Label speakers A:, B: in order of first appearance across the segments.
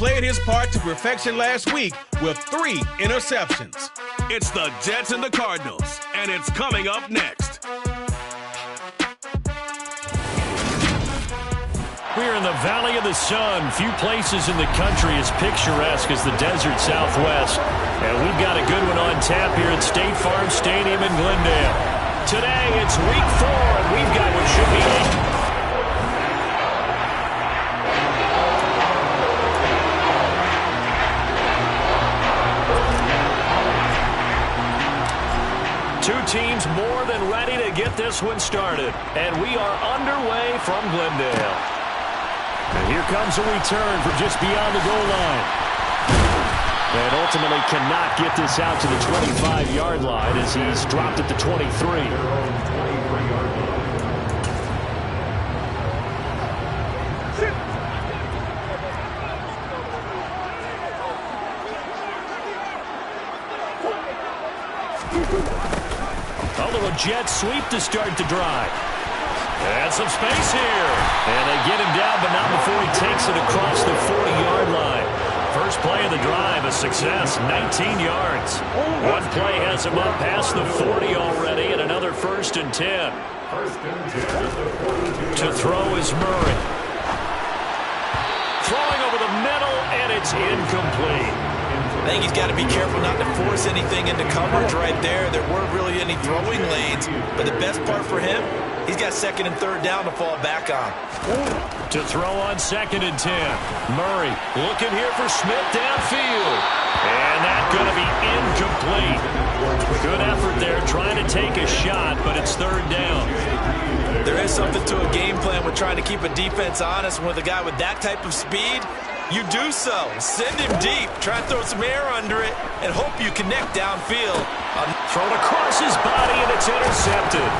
A: played his part to perfection last week with 3 interceptions.
B: It's the Jets and the Cardinals, and it's coming up next.
C: We're in the Valley of the Sun. Few places in the country as picturesque as the desert Southwest. And we've got a good one on tap here at State Farm Stadium in Glendale. Today, it's week 4, and we've got what should be a 2 teams more than ready to get this one started. And we are underway from Glendale. And here comes a return from just beyond the goal line. And ultimately cannot get this out to the 25-yard line as he's dropped at the 23. A little jet sweep to start the drive. And some space here. And they get him down, but not before he takes it across the 40-yard line. First play of the drive, a success, 19 yards. One play has him up past the 40 already, and another 1st and 10. To throw is Murray. Throwing over the middle, and it's incomplete.
D: I think he's got to be careful not to force anything into coverage right there. There weren't really any throwing lanes, but the best part for him, he's got 2nd and 3rd down to fall back on.
C: To throw on 2nd and 10. Murray looking here for Smith downfield. And that's going to be incomplete. Good effort there trying to take a shot, but it's 3rd down.
D: There is something to a game plan with trying to keep a defense honest. With a guy with that type of speed, you do so. Send him deep. Try and throw some air under it and hope you connect downfield.
C: Thrown across his body, and it's intercepted.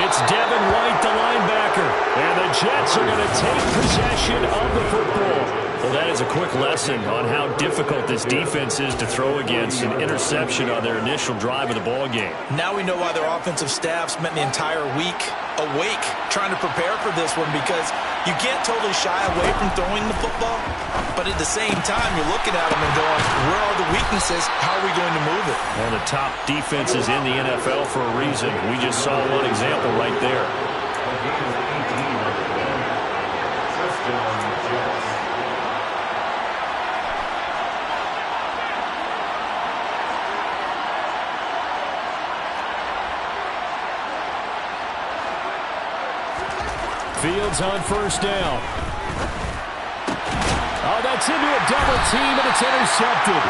C: It's Devin White, the linebacker. And the Jets are going to take possession of the football. Well, that is a quick lesson on how difficult this defense is to throw against. An interception on their initial drive of the ball game.
D: Now we know why their offensive staff spent the entire week awake trying to prepare for this one, because you can't totally shy away from throwing the football, but at the same time you're looking at them and going, where are the weaknesses? How are we going to move it?
C: One of the top defenses in the NFL for a reason. We just saw one example right there. Fields on 1st down. Oh, that's into a double team, and it's intercepted.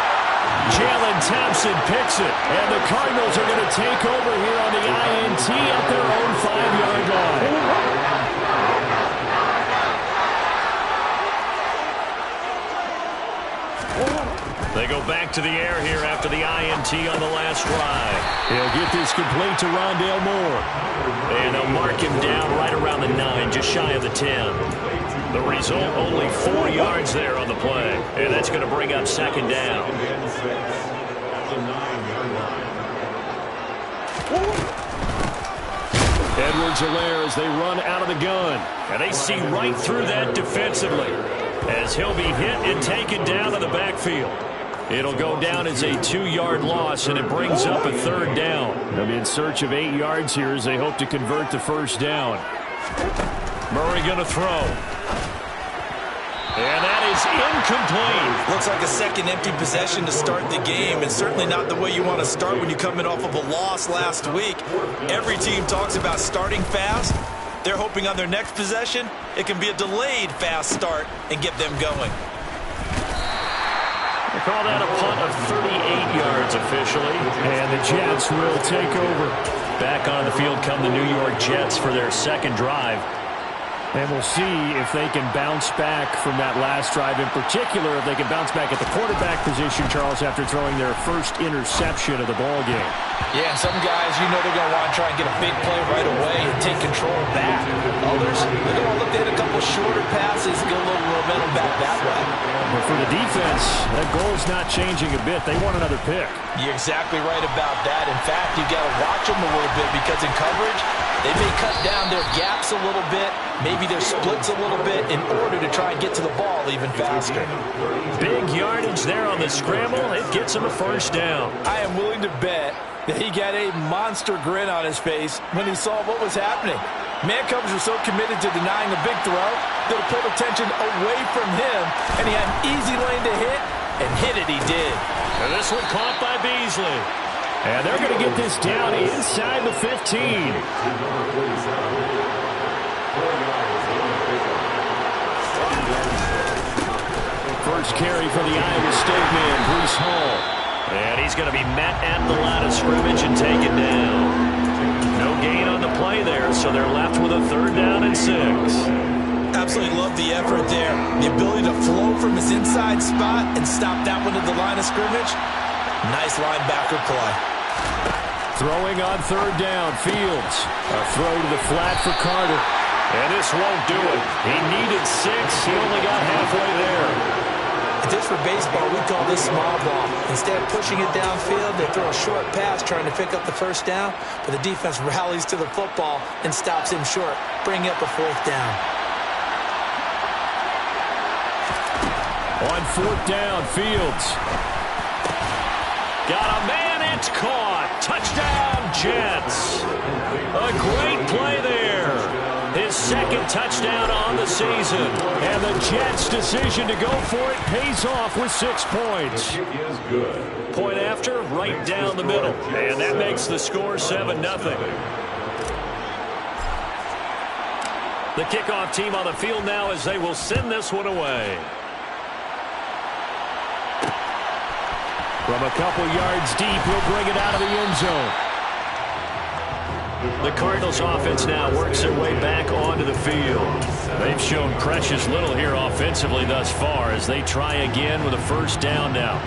C: Jalen Thompson picks it, and the Cardinals are going to take over here on the INT at their own 5-yard line. They go back to the air here after the INT on the last drive. He'll get this complete to Rondale Moore. And they'll mark him down right around the 9, just shy of the 10. The result, only 4 yards there on the play. And that's going to bring up 2nd down. Edwards-Helaire as they run out of the gun. And they see right through that defensively as he'll be hit and taken down to the backfield. It'll go down as a 2-yard loss, and it brings up a 3rd down. They'll be in search of 8 yards here as they hope to convert the 1st down. Murray going to throw. And that is incomplete.
D: Looks like a second empty possession to start the game, and certainly not the way you want to start when you're coming off of a loss last week. Every team talks about starting fast. They're hoping on their next possession, it can be a delayed fast start and get them going.
C: They call that a punt of 38 yards officially. And the Jets will take over. Back on the field come the New York Jets for their 2nd drive. And we'll see if they can bounce back from that last drive, in particular if they can bounce back at the quarterback position, Charles, after throwing their first interception of the ball game.
D: Yeah, some guys, you know they're going to want to try and get a big play right away and take control back. Others, they're going to look at a couple shorter passes, get a little momentum back that way.
C: The for the defense, that goal's not changing a bit. They want another pick.
D: You're exactly right about that. In fact, you got to watch them a little bit because in coverage, they may cut down their gaps a little bit, maybe their splits a little bit in order to try and get to the ball even faster.
C: Big yardage there on the scramble. It gets him a first down.
D: I am willing to bet that he got a monster grin on his face when he saw what was happening. Man-covers were so committed to denying a big throw that it pulled attention away from him, and he had an easy lane to hit, and hit it he did.
C: And this one caught by Beasley. And they're going to get this down inside the 15. First carry for the Iowa State man, Breece Hall. And he's going to be met at the line of scrimmage and taken down. No gain on the play there, so they're left with a 3rd down and 6.
D: Absolutely love the effort there. The ability to flow from his inside spot and stop that one at the line of scrimmage. Nice linebacker play.
C: Throwing on 3rd down, Fields. A throw to the flat for Carter. And this won't do it. He needed 6. He only got halfway there.
D: Just for baseball, we call this small ball. Instead of pushing it downfield, they throw a short pass trying to pick up the 1st down, but the defense rallies to the football and stops him short, bringing up a 4th down.
C: On 4th down, Fields. Got a man, it's caught. Touchdown, Jets. A great play there. His 2nd touchdown on the season. And the Jets' decision to go for it pays off with 6 points. Point after, right down the middle. And that makes the score 7-0. The kickoff team on the field now as they will send this one away. From a couple yards deep, he'll bring it out of the end zone. The Cardinals offense now works their way back onto the field. They've shown precious little here offensively thus far as they try again with a 1st down now.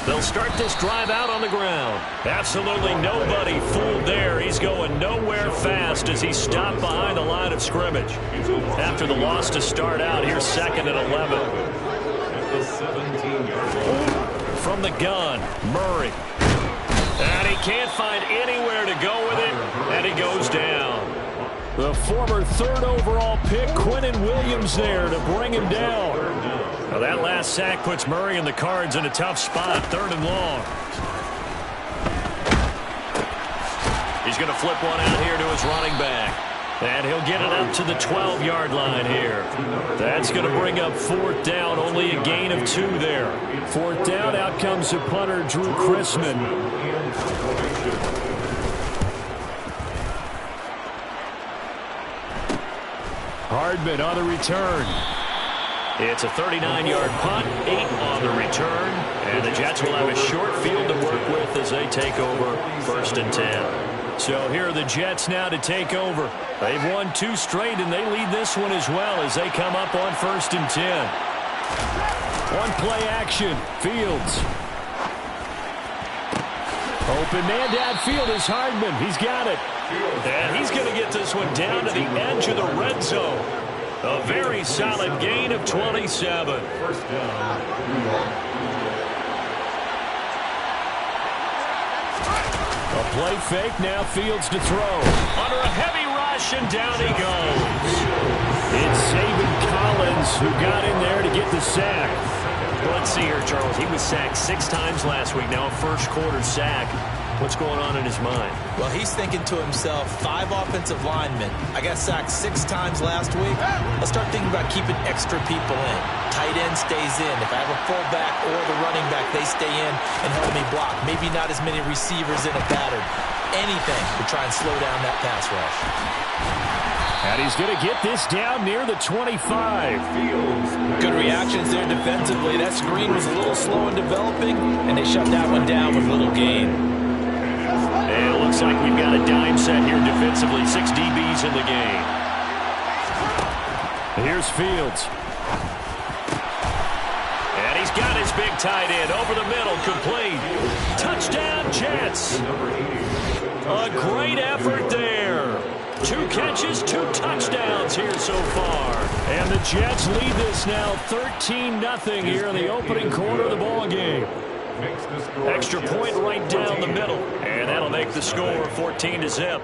C: They'll start this drive out on the ground. Absolutely nobody fooled there. He's going nowhere fast as he stopped behind the line of scrimmage. After the loss to start out, here's 2nd and 11. From the gun, Murray. And he can't find anywhere to go with it, and he goes down. The former 3rd overall pick, Quinnen Williams, there to bring him down. Now that last sack puts Murray and the Cards in a tough spot, 3rd and long. He's going to flip one out here to his running back. And he'll get it up to the 12-yard line here. That's going to bring up 4th down, only a gain of 2 there. 4th down, out comes the punter, Drew Chrisman. Hardman on the return. It's a 39-yard punt, 8 on the return. And the Jets will have a short field to work with as they take over 1st and 10. So here are the Jets now to take over. They've won 2 straight, and they lead this one as well as they come up on 1st and 10. One play action, Fields. Open man downfield is Hardman. He's got it. And he's going to get this one down to the edge of the red zone. A very solid gain of 27. First down. A play fake, now Fields to throw. Under a heavy rush, and down he goes. It's Saban Collins who got in there to get the sack. Let's see here, Charles. He was sacked 6 times last week. Now a first-quarter sack. What's going on in his mind?
D: Well, he's thinking to himself, 5 offensive linemen. I got sacked 6 times last week. Let's start thinking about keeping extra people in. Tight end stays in. If I have a fullback or the running back, they stay in and help me block. Maybe not as many receivers in a pattern. Anything to try and slow down that pass rush.
C: And he's going to get this down near the 25.
D: Good reactions there defensively. That screen was a little slow in developing, and they shut that one down with little gain.
C: And it looks like we've got a dime set here defensively. 6 DBs in the game. Here's Fields. And he's got his big tight end over the middle, complete. Touchdown, Jets. A great effort there. 2 catches, 2 touchdowns here so far. And the Jets lead this now 13-0 here in the opening quarter of the ball game. Extra point right down the middle. And that'll make the score 14-0.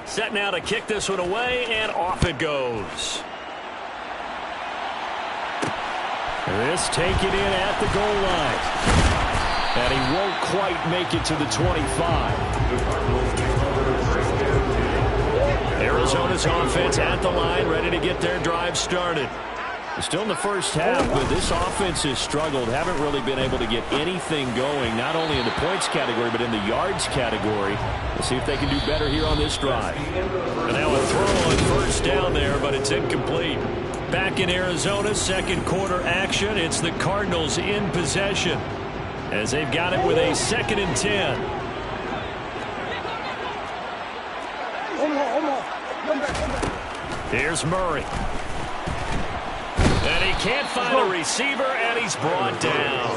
C: Set now to kick this one away, and off it goes. This taken in at the goal line. And he won't quite make it to the 25. Arizona's offense at the line, ready to get their drive started. Still in the first half, but this offense has struggled. Haven't really been able to get anything going, not only in the points category, but in the yards category. We'll see if they can do better here on this drive. And now a throw on first down there, but it's incomplete. Back in Arizona, second quarter action. It's the Cardinals in possession as they've got it with a 2nd and 10. Here's Murray. And he can't find a receiver, and he's brought down.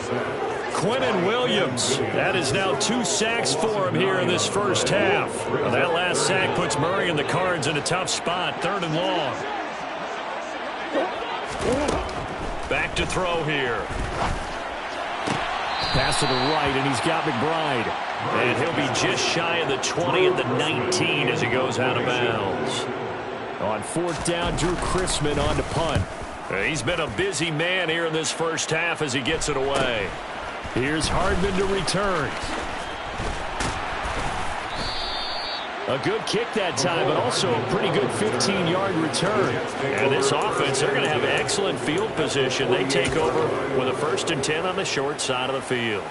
C: Quinnen Williams. That is now 2 sacks for him here in this first half. Well, that last sack puts Murray and the Cards in a tough spot, 3rd and long. Back to throw here. Pass to the right, and he's got McBride. And he'll be just shy of the 20 at the 19 as he goes out of bounds. On 4th down, Drew Chrisman on to punt. He's been a busy man here in this first half as he gets it away. Here's Hardman to return. A good kick that time, but also a pretty good 15-yard return. And this offense, they're going to have excellent field position. They take over with a 1st and 10 on the short side of the field.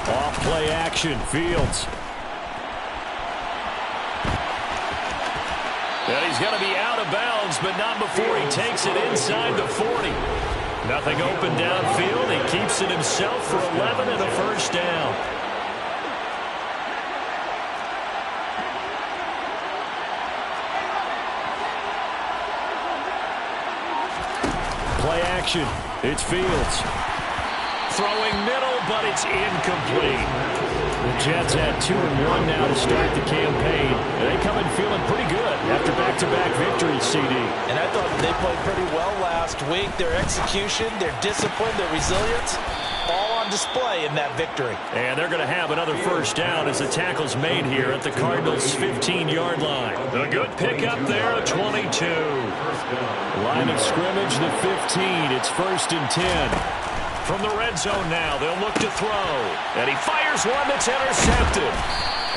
C: Off-play action, Fields. And he's going to be out of bounds, but not before he takes it inside the 40. Nothing open downfield. He keeps it himself for 11 and a 1st down. Play action. It's Fields. Throwing middle, but it's incomplete. The Jets had 2-1 now to start the campaign. And they come in feeling pretty good after back-to-back victories, CD.
D: And I thought they played pretty well last week. Their execution, their discipline, their resilience, all on display in that victory.
C: And they're going to have another 1st down as the tackle's made here at the Cardinals' 15-yard line. A good pickup there at 22. Line of scrimmage, the 15. It's 1st and 10. From the red zone now, they'll look to throw. And he fires one that's intercepted.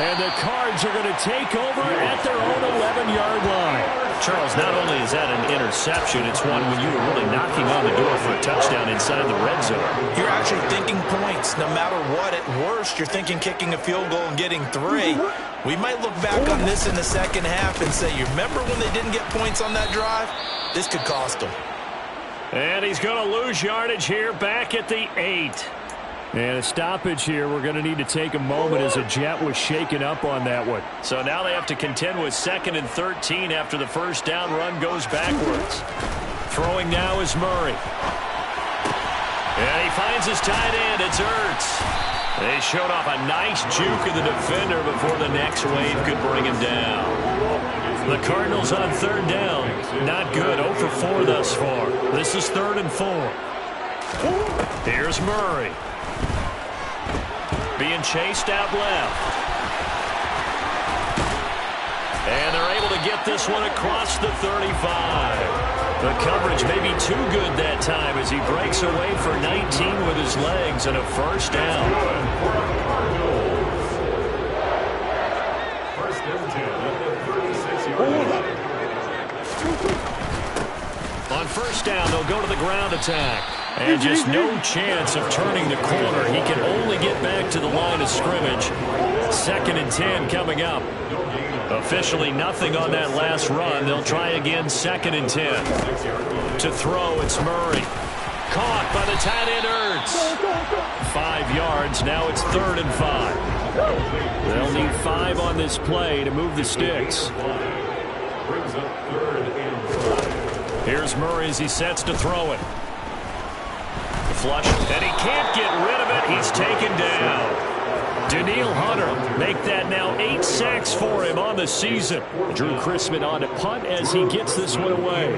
C: And the Cards are going to take over at their own 11-yard line. Charles, not only is that an interception, it's one when you were really knocking on the door for a touchdown inside the red zone.
D: You're actually thinking points. No matter what, at worst, you're thinking kicking a field goal and getting 3. We might look back on this in the second half and say, you remember when they didn't get points on that drive? This could cost them.
C: And he's going to lose yardage here back at the 8. And a stoppage here. We're going to need to take a moment as a Jet was shaken up on that one. So now they have to contend with 2nd and 13 after the 1st down run goes backwards. Throwing now is Murray. And he finds his tight end. It's Ertz. They showed off a nice juke of the defender before the next wave could bring him down. The Cardinals on 3rd down. Not good. 0 for 4 thus far. This is 3rd and 4. Here's Murray. Being chased out left. And they're able to get this one across the 35. The coverage may be too good that time as he breaks away for 19 with his legs and a 1st down. On first down. They'll go to the ground attack. And just no chance of turning the corner. He can only get back to the line of scrimmage. 2nd and 10 coming up. Officially nothing on that last run. They'll try again 2nd and 10. To throw, it's Murray. Caught by the tight end Ertz. 5 yards. Now it's 3rd and 5. They'll need 5 on this play to move the sticks. Here's Murray as he sets to throw it. Flush, and he can't get rid of it. He's taken down. Danielle Hunter make that now 8 sacks for him on the season. Drew Chrisman on to punt as he gets this one away.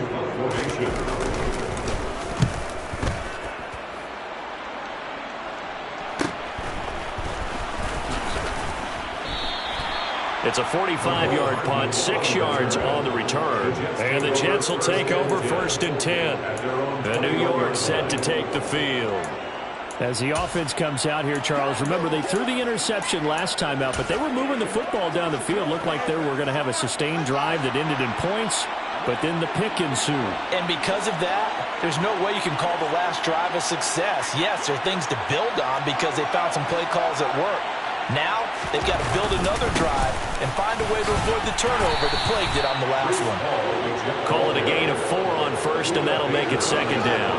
C: It's a 45-yard punt, 6 yards on the return. And the Jets will take over 1st and 10. The New York set to take the field. As the offense comes out here, Charles, remember they threw the interception last time out, but they were moving the football down the field. Looked like they were going to have a sustained drive that ended in points, but then the pick ensued.
D: And because of that, there's no way you can call the last drive a success. Yes, there are things to build on because they found some play calls at work. Now, they've got to build another drive and find a way to avoid the turnover that plagued it on the last one.
C: Call it a gain of 4 on 1st, and that'll make it 2nd down.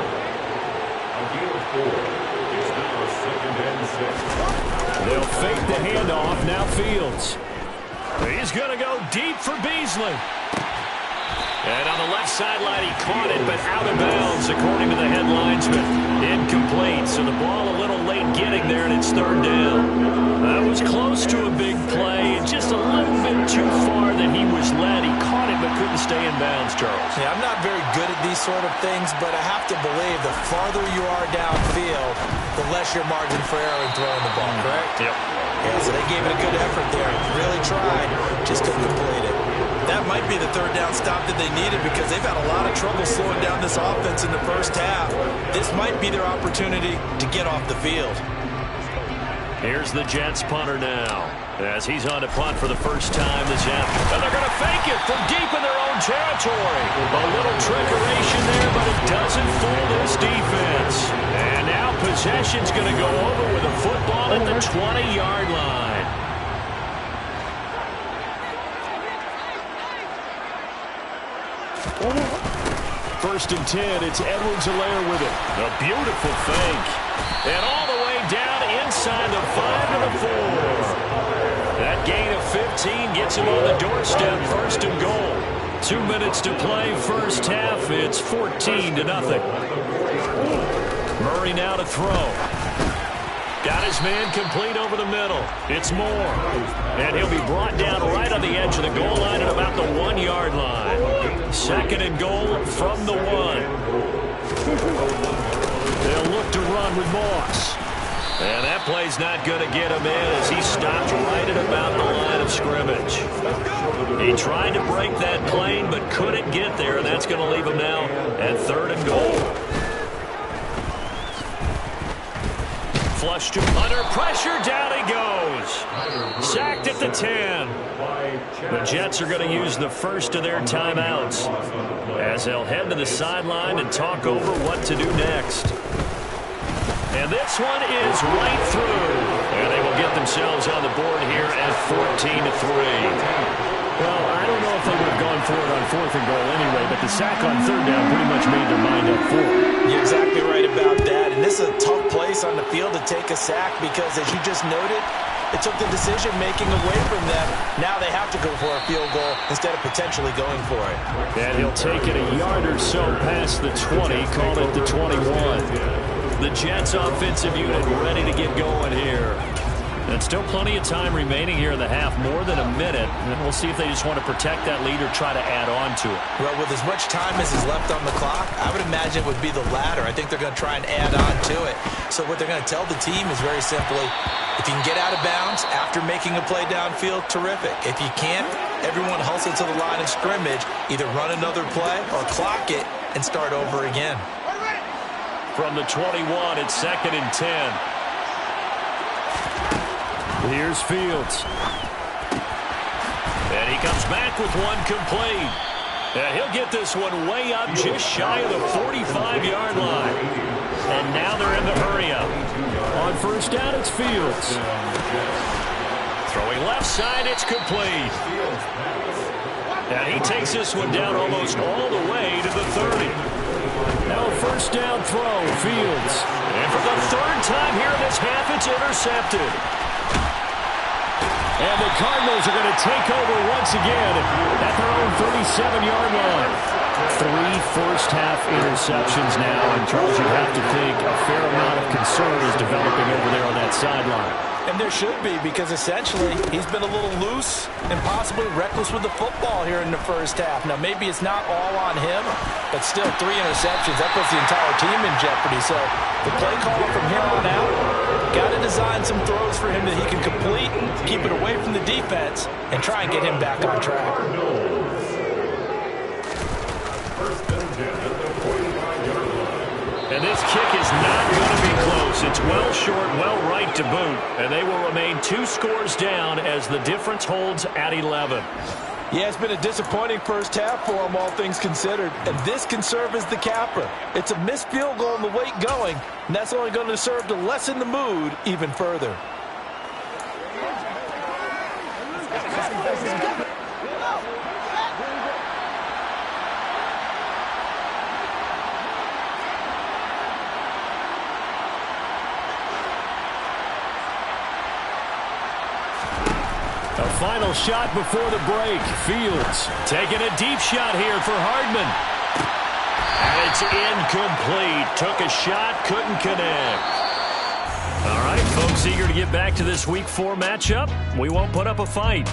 C: They'll fake the handoff. Now Fields. He's going to go deep for Beasley. And on the left sideline, he caught it, but out of bounds, according to the head linesman. Incomplete, so the ball a little late getting there, and it's 3rd down. That was close to a big play, and just a little bit too far that he was led. He caught it, but couldn't stay in bounds, Charles.
D: Yeah, I'm not very good at these sort of things, but I have to believe the farther you are downfield, the less your margin for error in throwing the ball, correct?
C: Yep.
D: Yeah, so they gave it a good effort there. Really tried, just couldn't complete it. That might be the 3rd down stop that they needed because they've had a lot of trouble slowing down this offense in the first half. This might be their opportunity to get off the field.
C: Here's the Jets punter now as he's on to punt for the first time this afternoon. And they're going to fake it from deep in their own territory. A little trickeration there, but it doesn't fool this defense. And now possession's going to go over with a football at the 20-yard line. First and 10, it's Edwards-Helaire with it. A beautiful fake. And all the way down inside the 5 to the 4. That gain of 15 gets him on the doorstep, 1st and goal. 2 minutes to play, first half. It's 14-0. Murray now to throw. Got his man complete over the middle. It's Moore. And he'll be brought down right on the edge of the goal line at about the 1-yard line. 2nd and goal from the 1. They'll look to run with Moss. And that play's not going to get him in as he stopped right at about the line of scrimmage. He tried to break that plane but couldn't get there, and that's going to leave him now at 3rd and goal. Flush to under pressure, down he goes. Sacked at the 10. The Jets are going to use the first of their timeouts as they'll head to the sideline and talk over what to do next. And this one is right through. And they will get themselves on the board here at 14-3. Well, I don't know if they would have gone for it on 4th and goal anyway, but the sack on 3rd down pretty much made their mind up for it.
D: You're exactly right about that. And this is a tough place on the field to take a sack because, as you just noted, it took the decision-making away from them. Now they have to go for a field goal instead of potentially going for it.
C: And he'll take it a yard or so past the 20, call it the 21. The Jets offensive unit ready to get going here. And still plenty of time remaining here in the half, more than a minute. And we'll see if they just want to protect that lead or try to add on to it.
D: Well, with as much time as is left on the clock, I would imagine it would be the latter. I think they're going to try and add on to it. So what they're going to tell the team is very simply, if you can get out of bounds after making a play downfield, terrific. If you can't, everyone hustle to the line of scrimmage, either run another play or clock it and start over again.
C: From the 21, it's 2nd and 10. Here's Fields. And he comes back with one complete. And he'll get this one way up just shy of the 45-yard line. And now they're in the hurry up. On first down, it's Fields. Throwing left side, it's complete. And he takes this one down almost all the way to the 30. Now a first down throw, Fields. And for the third time here in this half, it's intercepted. And the Cardinals are going to take over once again at their own 37-yard line. 3 first-half interceptions now, and Charles, you have to think a fair amount of concern is developing over there on that sideline.
D: And there should be, because essentially he's been a little loose and possibly reckless with the football here in the first half. Now, maybe it's not all on him, but still 3 interceptions. That puts the entire team in jeopardy. So the play caller from here on out got to design some throws for him that he can complete, keep it away from the defense, and try and get him back on track.
C: And this kick is not going to be close. It's well short, well right to boot. And they will remain 2 scores down as the difference holds at 11.
D: Yeah, it's been a disappointing first half for him, all things considered. And this can serve as the capper. It's a missed field goal in the late going, and that's only going to serve to lessen the mood even further.
C: Final shot before the break. Fields taking a deep shot here for Hardman. And it's incomplete. Took a shot, couldn't connect. All right, folks, eager to get back to this Week 4 matchup. We won't put up a fight.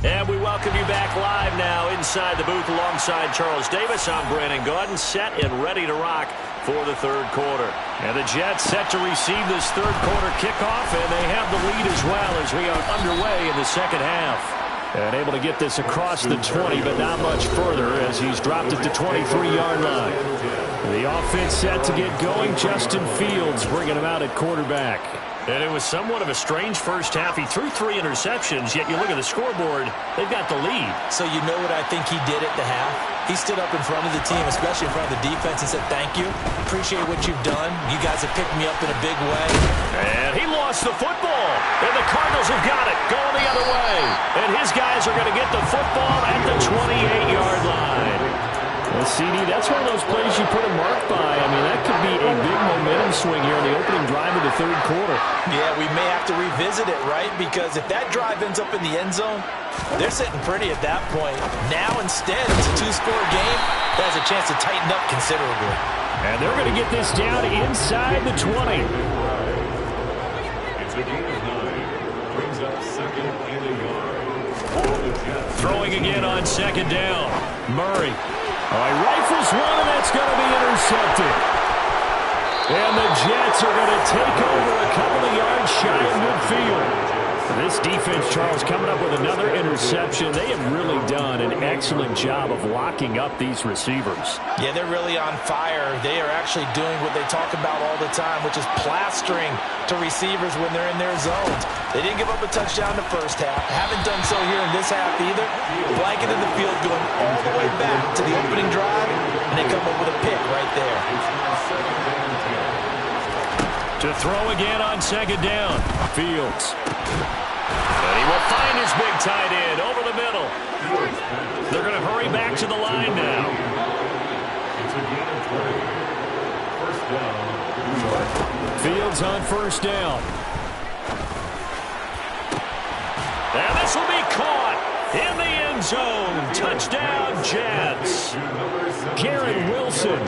C: And we welcome you back live now inside the booth alongside Charles Davis. I'm Brandon Gaudin, set and ready to rock for the third quarter. And the Jets set to receive this third quarter kickoff, and they have the lead as well as we are underway in the second half. And able to get this across the 20, but not much further as he's dropped it to 23-yard line. The offense set to get going. Justin Fields bringing him out at quarterback. And it was somewhat of a strange first half. He threw 3 interceptions, yet you look at the scoreboard, they've got the lead.
D: So you know what I think he did at the half? He stood up in front of the team, especially in front of the defense, and said, thank you. Appreciate what you've done. You guys have picked me up in a big way.
C: And he lost the football. And the Cardinals have got it, going the other way. And his guys are going to get the football at the 28-yard line. Well, CD, that's one of those plays you put a mark by. I mean, that could be a big momentum swing here in the opening drive of the third quarter.
D: Yeah, we may have to revisit it, right? Because if that drive ends up in the end zone, they're sitting pretty at that point. Now, instead, it's a 2-score game. That has a chance to tighten up considerably.
C: And they're going to get this down inside the 20.
E: It's a gain of 9. Brings up second and a yard.
C: Throwing again on second down. Murray. All right, rifles one, and that's going to be intercepted. And the Jets are going to take over a couple of yards shy of midfield. This defense, Charles, coming up with another interception. They have really done an excellent job of locking up these receivers.
D: Yeah, they're really on fire. They are actually doing what they talk about all the time, which is plastering to receivers when they're in their zones. They didn't give up a touchdown in the first half. Haven't done so here in this half either. Blanket in the field going all the way back to the opening drive, and they come up with a pick right there.
C: To throw again on second down. Fields. And he will find his big tight end over the middle. They're going to hurry back to the line now. Fields on first down. And this will be caught in the end zone. Touchdown, Jets. Garrett Wilson,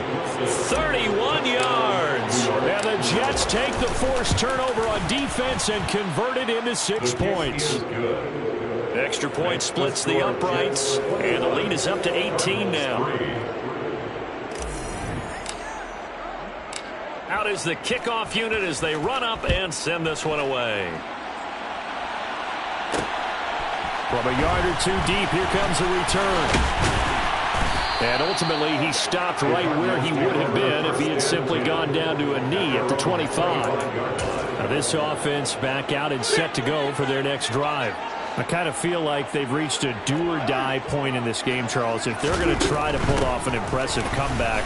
C: 31 yards. And the Jets take the forced turnover on defense and convert it into 6 points. Extra point splits the uprights, and the lead is up to 18 now. Out is the kickoff unit as they run up and send this one away. From a yard or two deep, here comes a return. And ultimately, he stopped right where he would have been if he had simply gone down to a knee at the 25. Now this offense back out and set to go for their next drive. I kind of feel like they've reached a do-or-die point in this game, Charles. If they're going to try to pull off an impressive comeback,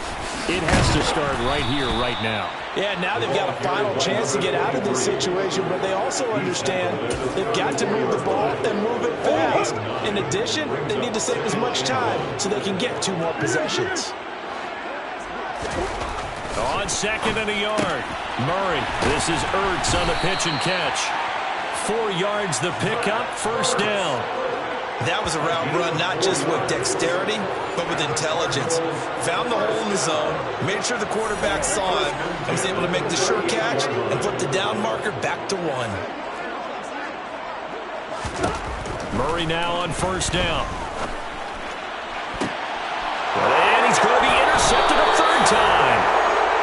C: it has to start right here, right now.
F: Yeah, now they've got a final chance to get out of this situation, but they also understand they've got to move the ball and move it fast. In addition, they need to save as much time so they can get 2 more possessions.
C: On 2nd and a yard, Murray. This is Ertz on the pitch and catch. 4 yards the pickup, first down.
D: That was a route run not just with dexterity, but with intelligence. Found the hole in the zone, made sure the quarterback saw it, and was able to make the sure catch and flip the down marker back to 1.
C: Murray now on first down. And he's going to be intercepted a 3rd time.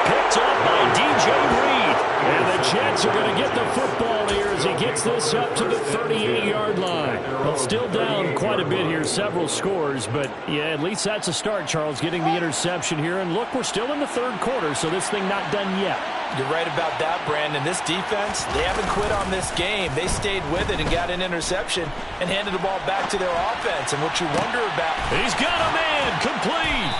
C: Picked up by DJ Reed. And the Jets are going to get the football here as he gets this up to the 38-yard line. Well, still down quite a bit here, several scores, but yeah, at least that's a start, Charles, getting the interception here. And look, we're still in the 3rd quarter, so this thing not done yet.
F: You're right about that, Brandon. This defense, they haven't quit on this game. They stayed with it and got an interception and handed the ball back to their offense. And what you wonder about...
C: He's got a man, complete.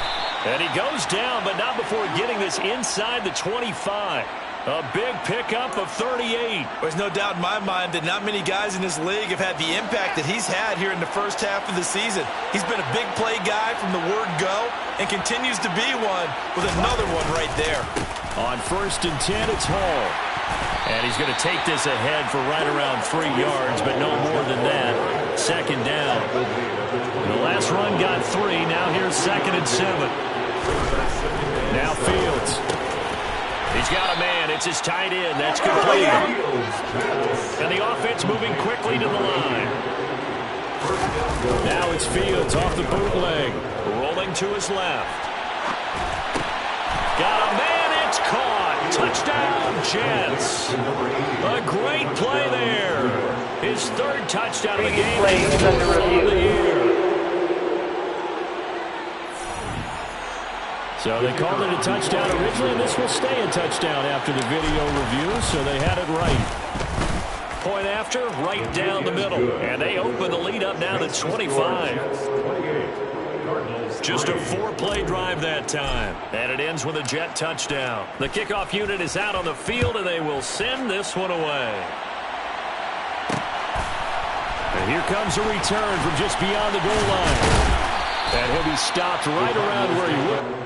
C: And he goes down, but not before getting this inside the 25. A big pickup of 38.
D: There's no doubt in my mind that not many guys in this league have had the impact that he's had here in the first half of the season. He's been a big play guy from the word go and continues to be one with another one right there.
C: On 1st and 10, it's Hall. And he's going to take this ahead for right around 3 yards, but no more than that. 2nd down. The last run got 3. Now here's 2nd and 7. Now Fields. He's got a man. It's his tight end. That's complete. And the offense moving quickly to the line. Now it's Fields off the bootleg. Rolling to his left. Got a man. It's caught. Touchdown, Jets. A great play there. His 3rd touchdown of the game. He's under review. So they called it a touchdown originally, and this will stay a touchdown after the video review, so they had it right. Point after, right down the middle. And they open the lead up now to 25. Just a 4-play drive that time. And it ends with a Jet touchdown. The kickoff unit is out on the field, and they will send this one away. And here comes a return from just beyond the goal line. And he'll be stopped right around where he would.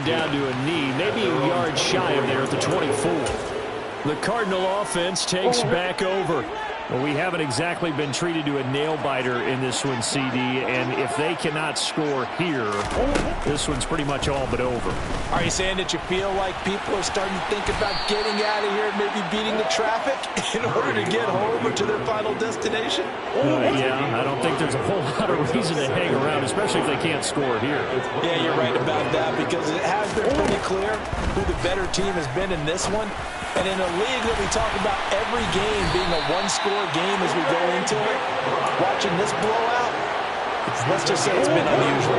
C: Down to a knee, maybe a yard shy of there at the 24. The Cardinal offense takes back over. Well, we haven't exactly been treated to a nail-biter in this one, CD, and if they cannot score here, this one's pretty much all but over.
F: Are you saying that you feel like people are starting to think about getting out of here and maybe beating the traffic in order to get home or to their final destination?
C: Yeah, I don't think there's a whole lot of reason to hang around, especially if they can't score here.
F: Yeah, you're right about that, because it has been pretty clear who the better team has been in this one. And in a league that we talk about every game being a one-score game as we go into it, watching this blowout, let's just say it's been unusual.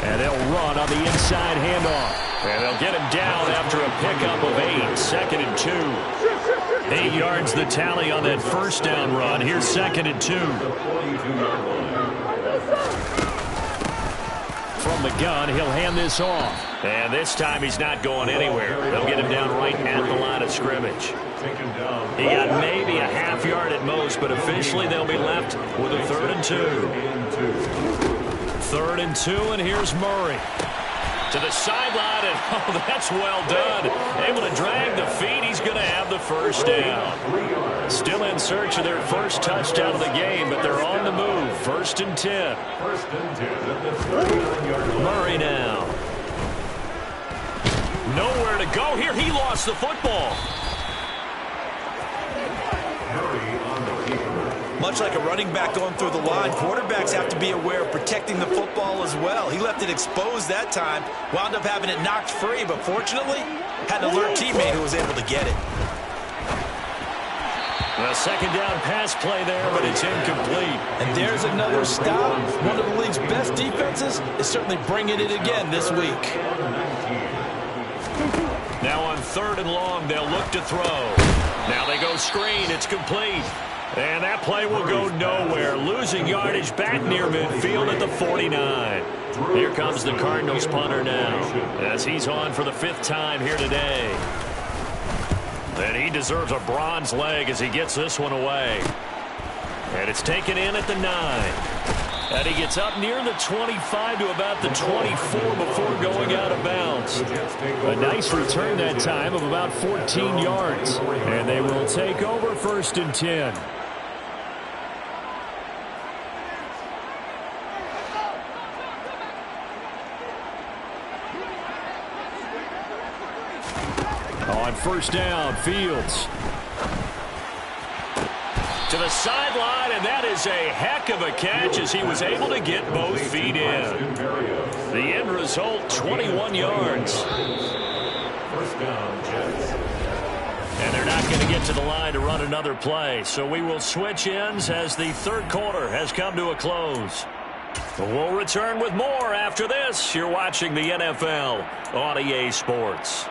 C: And they'll run on the inside handoff. And they'll get him down after a pickup of 8, 2nd and 2. 8 yards the tally on that first down run. Here's 2nd and 2. From the gun, he'll hand this off. And this time he's not going anywhere. They'll get him down right at the line of scrimmage. He got maybe a half yard at most, but officially they'll be left with a 3rd and 2. 3rd and 2, and here's Murray. To the sideline, and oh, that's well done. Able to drag the feet. He's going to have the first down. Still in search of their first touchdown of the game, but they're on the move. 1st and 10. Murray now. Nowhere to go here. He lost the football.
D: Much like a running back going through the line, quarterbacks have to be aware of protecting the football as well. He left it exposed that time, wound up having it knocked free, but fortunately, had an alert teammate who was able to get it.
C: A 2nd down pass play there, but it's incomplete.
F: And there's another stop. One of the league's best defenses is certainly bringing it again this week.
C: Now on 3rd and long, they'll look to throw. Now they go screen. It's complete. And that play will go nowhere. Losing yardage back near midfield at the 49. Here comes the Cardinals punter now, as he's on for the 5th time here today. And he deserves a bronze leg as he gets this one away. And it's taken in at the 9. And he gets up near the 25 to about the 24 before going out of bounds. A nice return that time of about 14 yards. And they will take over 1st and 10. On 1st down, Fields. To the sideline, and that is a heck of a catch as he was able to get both feet in. The end result, 21 yards. And they're not going to get to the line to run another play, so we will switch ends as the 3rd quarter has come to a close. We'll return with more after this. You're watching the NFL on EA Sports.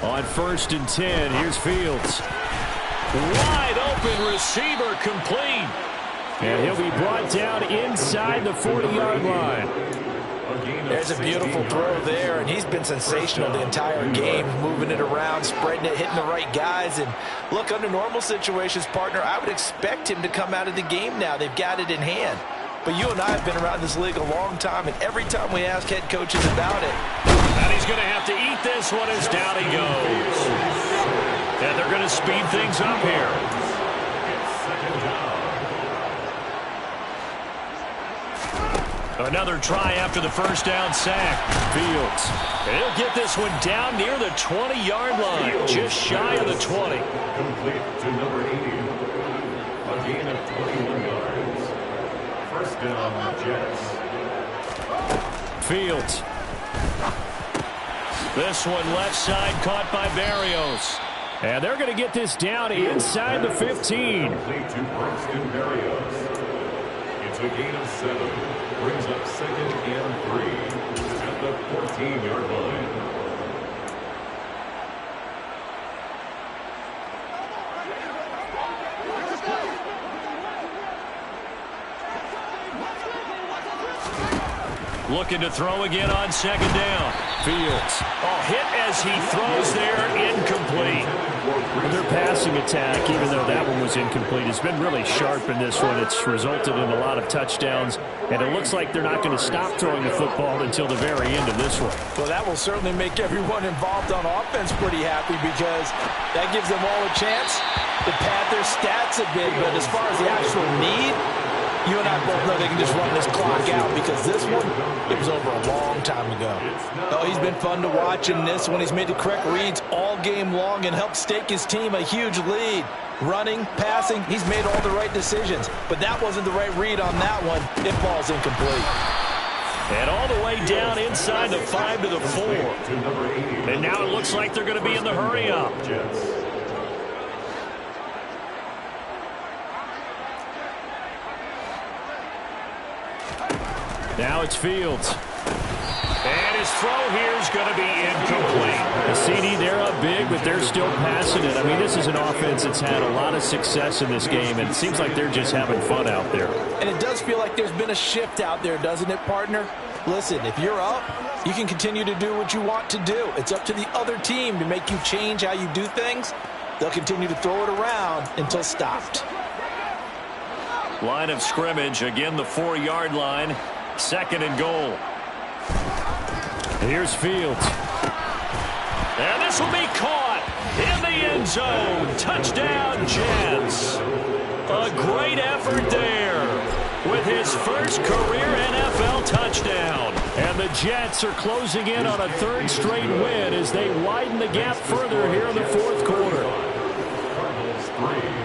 C: On 1st and 10, here's Fields. Wide open receiver complete. And he'll be brought down inside the 40-yard line.
F: There's a beautiful throw there, and he's been sensational the entire game, moving it around, spreading it, hitting the right guys. And look, under normal situations, partner, I would expect him to come out of the game now. They've got it in hand. But you and I have been around this league a long time, and every time we ask head coaches about it,
C: and he's going to have to eat this one as down he goes. And they're going to speed things up here. Another try after the 1st down sack. Fields. And he'll get this one down near the 20-yard line, just shy of the 20.
E: Complete to number 80. A gain of 21 yards. 1st down, Jets.
C: Fields. This one left side caught by Berrios. And they're going to get this down inside the 15.
E: Complete to Braxton Berrios. It's a gain of 7. Brings up 2nd and 3 at the 14-yard line.
C: Looking to throw again on second down. Fields. Oh, hit as he throws there, incomplete. Their passing attack, even though that one was incomplete, has been really sharp in this one. It's resulted in a lot of touchdowns, and it looks like they're not going to stop throwing the football until the very end of this one.
F: Well, that will certainly make everyone involved on offense pretty happy because that gives them all a chance to pad their stats a bit. But as far as the actual need, you and I both know they can just run this clock out because this one, it was over a long time ago. Oh, he's been fun to watch in this one. He's made the correct reads all game long and helped stake his team a huge lead. Running, passing, he's made all the right decisions. But that wasn't the right read on that one. It falls incomplete.
C: And all the way down inside the 5 to the 4. And now it looks like they're going to be in the hurry-up. Now it's Fields. And his throw here is going to be incomplete. The CD, they're up big, but they're still passing it. I mean, this is an offense that's had a lot of success in this game, and it seems like they're just having fun out there.
F: And it does feel like there's been a shift out there, doesn't it, partner? Listen, if you're up, you can continue to do what you want to do. It's up to the other team to make you change how you do things. They'll continue to throw it around until stopped.
C: Line of scrimmage, again the 4-yard line. 2nd and goal. Here's Fields. And this will be caught in the end zone. Touchdown, Jets. A great effort there with his first career NFL touchdown. And the Jets are closing in on a 3rd straight win as they widen the gap further here in the 4th quarter.
E: Cardinals 3.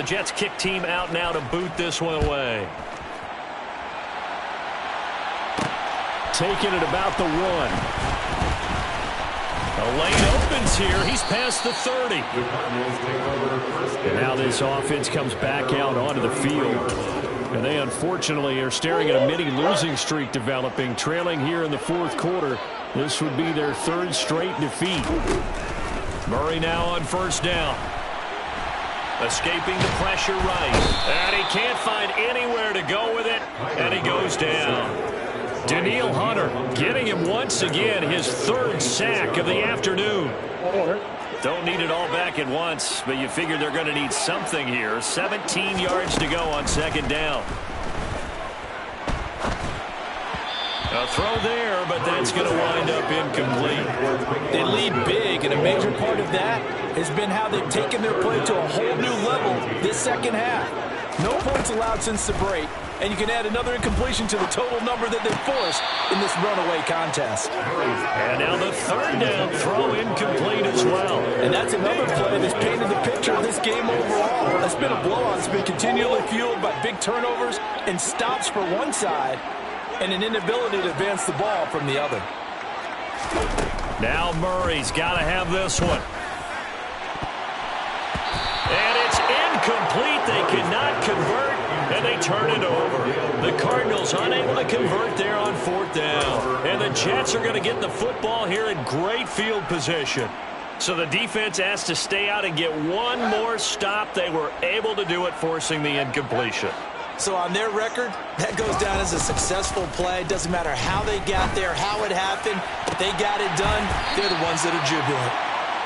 C: The Jets kick team out now to boot this one away. Taking it about the 1. The lane opens here. He's past the 30. And now this offense comes back out onto the field. And they unfortunately are staring at a mini losing streak developing, trailing here in the fourth quarter. This would be their 3rd straight defeat. Murray now on first down. Escaping the pressure right. And he can't find anywhere to go with it. And he goes down. Danielle Hunter getting him once again, his 3rd sack of the afternoon. Don't need it all back at once, but you figure they're going to need something here. 17 yards to go on second down. A throw there, but that's going to wind up incomplete.
F: They lead big, and a major part of that has been how they've taken their play to a whole new level this second half. No points allowed since the break, and you can add another incompletion to the total number that they forced in this runaway contest.
C: And now the 3rd down throw incomplete as well.
F: And that's another play that's painted the picture of this game overall. It's been a blowout. It's been continually fueled by big turnovers and stops for one side and an inability to advance the ball from the other.
C: Now Murray's got to have this one. And it's incomplete. They cannot convert, and they turn it over. The Cardinals unable to convert there on 4th down. And the Jets are going to get the football here in great field position. So the defense has to stay out and get one more stop. They were able to do it, forcing the incompletion.
F: So on their record, that goes down as a successful play. Doesn't matter how they got there, how it happened. They got it done. They're the ones that are jubilant.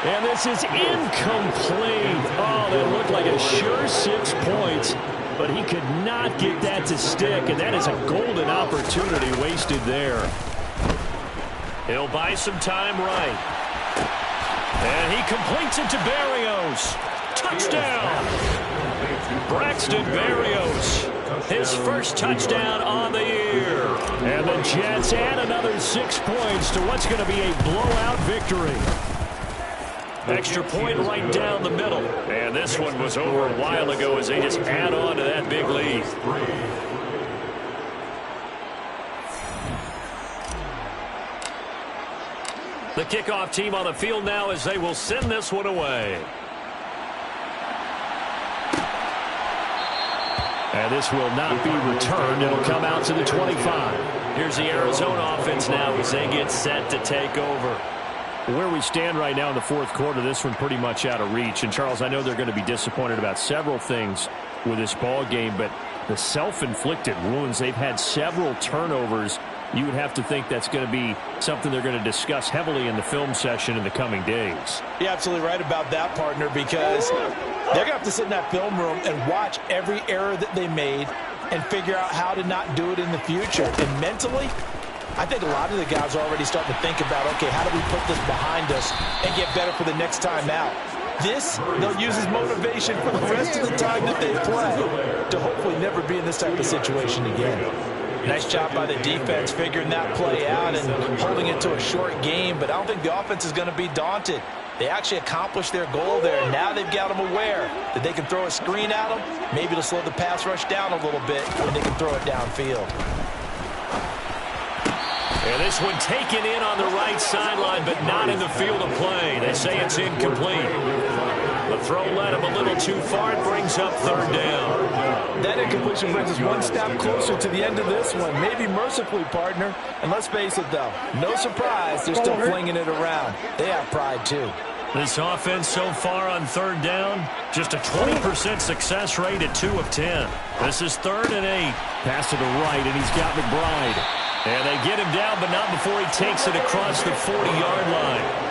C: And this is incomplete. Oh, that looked like a sure 6 points, but he could not get that to stick, and that is a golden opportunity wasted there. He'll buy some time right. And he completes it to Berrios. Touchdown! Braxton Berrios. His 1st touchdown on the year. And the Jets add another 6 points to what's going to be a blowout victory. Extra point right down the middle. And this one was over a while ago as they just add on to that big lead. The kickoff team on the field now as they will send this one away. And this will not be returned. It'll come out to the 25. Here's the Arizona offense now as they get set to take over. Where we stand right now in the fourth quarter, this one pretty much out of reach. And, Charles, I know they're going to be disappointed about several things with this ball game, but the self-inflicted wounds, they've had several turnovers. You would have to think that's going to be something they're going to discuss heavily in the film session in the coming days.
F: You're absolutely right about that, partner, because they're going to have to sit in that film room and watch every error that they made and figure out how to not do it in the future. And mentally, I think a lot of the guys are already starting to think about, okay, how do we put this behind us and get better for the next time out? This, they'll use as motivation for the rest of the time that they play to hopefully never be in this type of situation again. Nice job by the defense figuring that play out and holding it to a short game, but I don't think the offense is going to be daunted. They actually accomplished their goal there. Now they've got them aware that they can throw a screen at them, maybe to slow the pass rush down a little bit, and they can throw it downfield.
C: And this one taken in on the right sideline, but not in the field of play. They say it's incomplete. The throw led him a little too far. It brings up 3rd down.
F: That incompletion brings us one step closer to the end of this one. Maybe mercifully, partner. And let's face it, though, no surprise, they're still flinging it around. They have pride, too.
C: This offense so far on 3rd down, just a 20% success rate at 2 of 10. This is 3rd and 8. Pass to the right, and he's got McBride. And they get him down, but not before he takes it across the 40-yard line.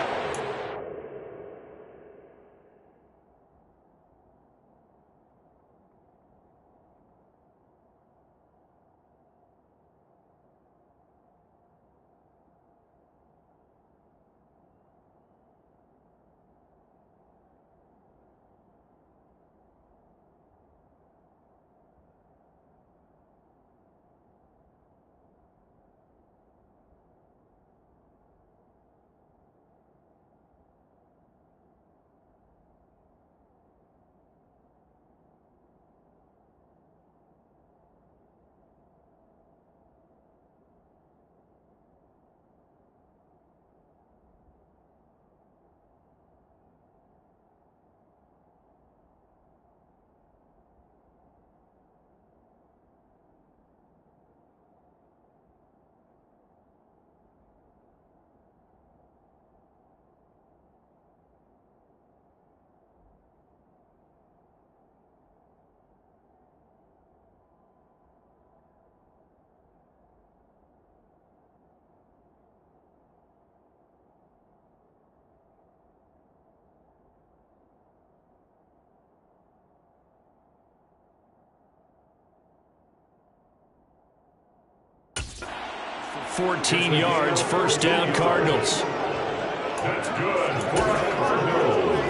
C: 14 yards, first down, Cardinals.
E: That's good for the Cardinals.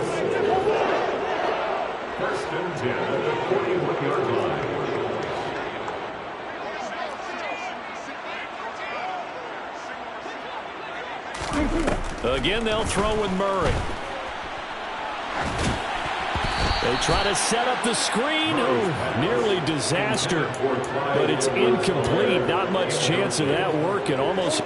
E: First and 10 at the 41-yard line.
C: Again, they'll throw with Murray. They try to set up the screen. Oh, nearly disaster. But it's incomplete. Not much chance of that working. Almost.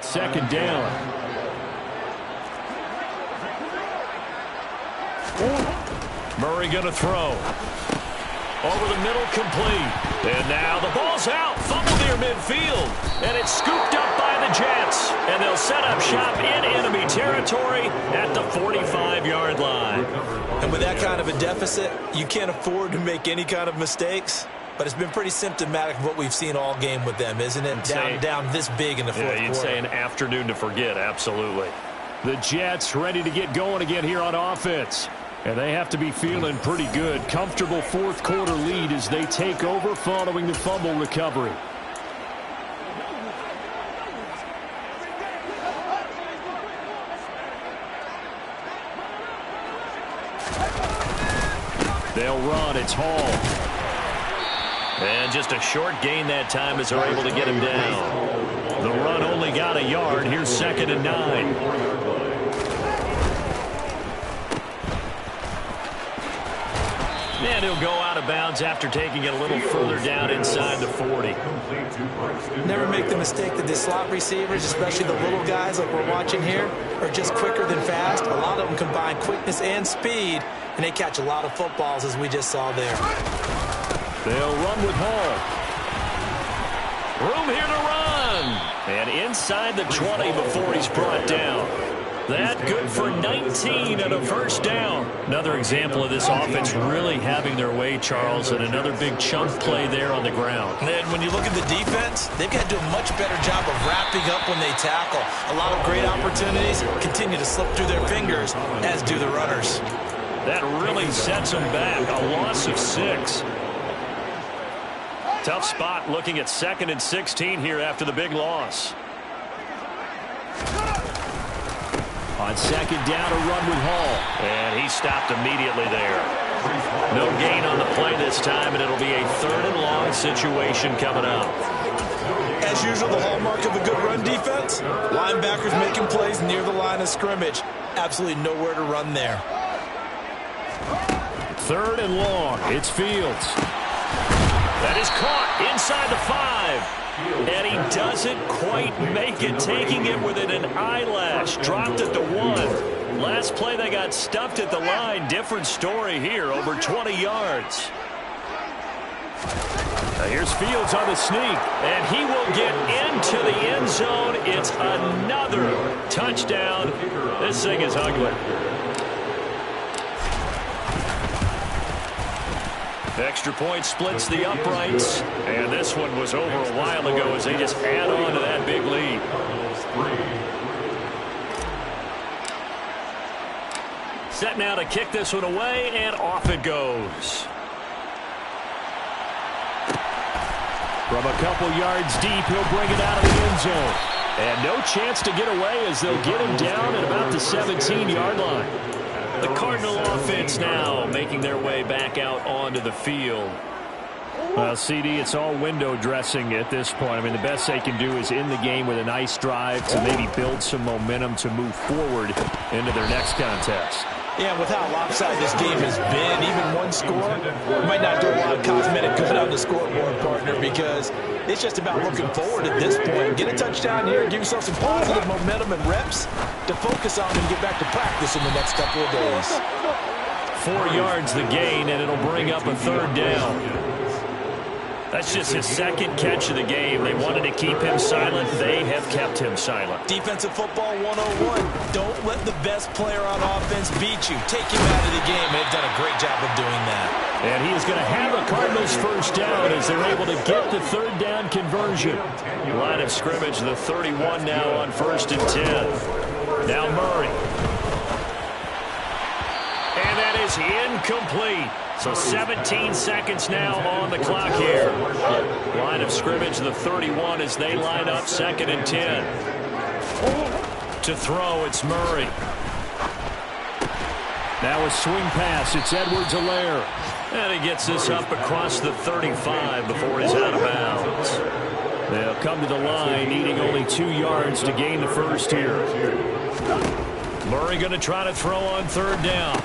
C: Second down. Murray going to throw. Over the middle, complete. And now the ball's out. Fumble near midfield. And it's scooped up by the Jets. And they'll set up shop in enemy territory at the 45-yard line.
D: And with that kind of a deficit, you can't afford to make any kind of mistakes. But it's been pretty symptomatic of what we've seen all game with them, isn't it? Down this big in the fourth quarter.
C: You'd say an afternoon to forget, absolutely. The Jets ready to get going again here on offense. And they have to be feeling pretty good. Comfortable fourth quarter lead as they take over following the fumble recovery. They'll run. It's Hall. And just a short gain that time as they're able to get him down. The run only got a yard. Here's 2nd and 9. And he'll go out of bounds after taking it a little further down inside the 40.
F: Never make the mistake that the slot receivers, especially the little guys like we're watching here, are just quicker than fast. A lot of them combine quickness and speed, and they catch a lot of footballs, as we just saw there.
C: They'll run with Hall. Room here to run. And inside the 20 before he's brought down. That good for 19 and a first down. Another example of this offense really having their way, Charles, and another big chunk play there on the ground.
D: And when you look at the defense, they've got to do a much better job of wrapping up when they tackle. A lot of great opportunities continue to slip through their fingers, as do the runners.
C: That really sets them back. A loss of 6. Tough spot looking at 2nd and 16 here after the big loss. On 2nd down, a run with Hall. And he stopped immediately there. No gain on the play this time, and it'll be a 3rd and long situation coming up.
D: As usual, the hallmark of a good run defense, linebackers making plays near the line of scrimmage. Absolutely nowhere to run there.
C: 3rd and long. It's Fields. That is caught inside the 5. And he doesn't quite make it, taking it within an eyelash. Dropped at the 1. Last play they got stuffed at the line. Different story here, over 20 yards. Now here's Fields on the sneak. And he will get into the end zone. It's another touchdown. This thing is ugly. Extra point splits the uprights. And this one was over a while ago as they just add on to that big lead. Set now to kick this one away, and off it goes. From a couple yards deep, he'll bring it out of the end zone. And no chance to get away as they'll get him down at about the 17-yard line. The Cardinal offense now making their way back out onto the field. Well, CD, it's all window dressing at this point. I mean, the best they can do is end the game with a nice drive to maybe build some momentum to move forward into their next contest.
F: Yeah, with how lopsided this game has been, even one score might not do a lot of cosmetic good on the scoreboard, partner, because it's just about looking forward at this point. Get a touchdown here, give yourself some positive momentum and reps to focus on and get back to practice in the next couple of days.
C: 4 yards the gain, and it'll bring up a 3rd down. That's just his 2nd catch of the game. They wanted to keep him silent. They have kept him silent.
F: Defensive football 101. Don't let the best player on offense beat you. Take him out of the game. They've done a great job of doing that. And he is going to have a Cardinals 1st down as they're able to get the 3rd down conversion.
C: Line of scrimmage, the 31 now on 1st and 10. Now Murray. And that is incomplete. So 17 seconds now on the clock here. Line of scrimmage, the 31 as they line up 2nd and 10. To throw, it's Murray. Now a swing pass, it's Edwards-Helaire. And he gets this up across the 35 before he's out of bounds. They'll come to the line, needing only 2 yards to gain the 1st here. Murray going to try to throw on 3rd down.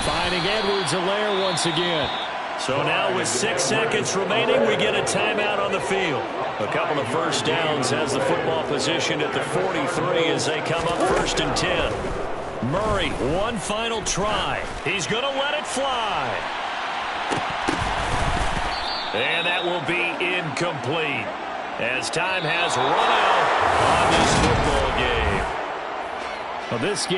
C: Finding Edwards-Helaire once again. So now with 6 seconds remaining, we get a timeout on the field. A couple of 1st downs has the football position at the 43 as they come up 1st and 10. Murray, one final try. He's going to let it fly. And that will be incomplete as time has run out on this football game. Well, this game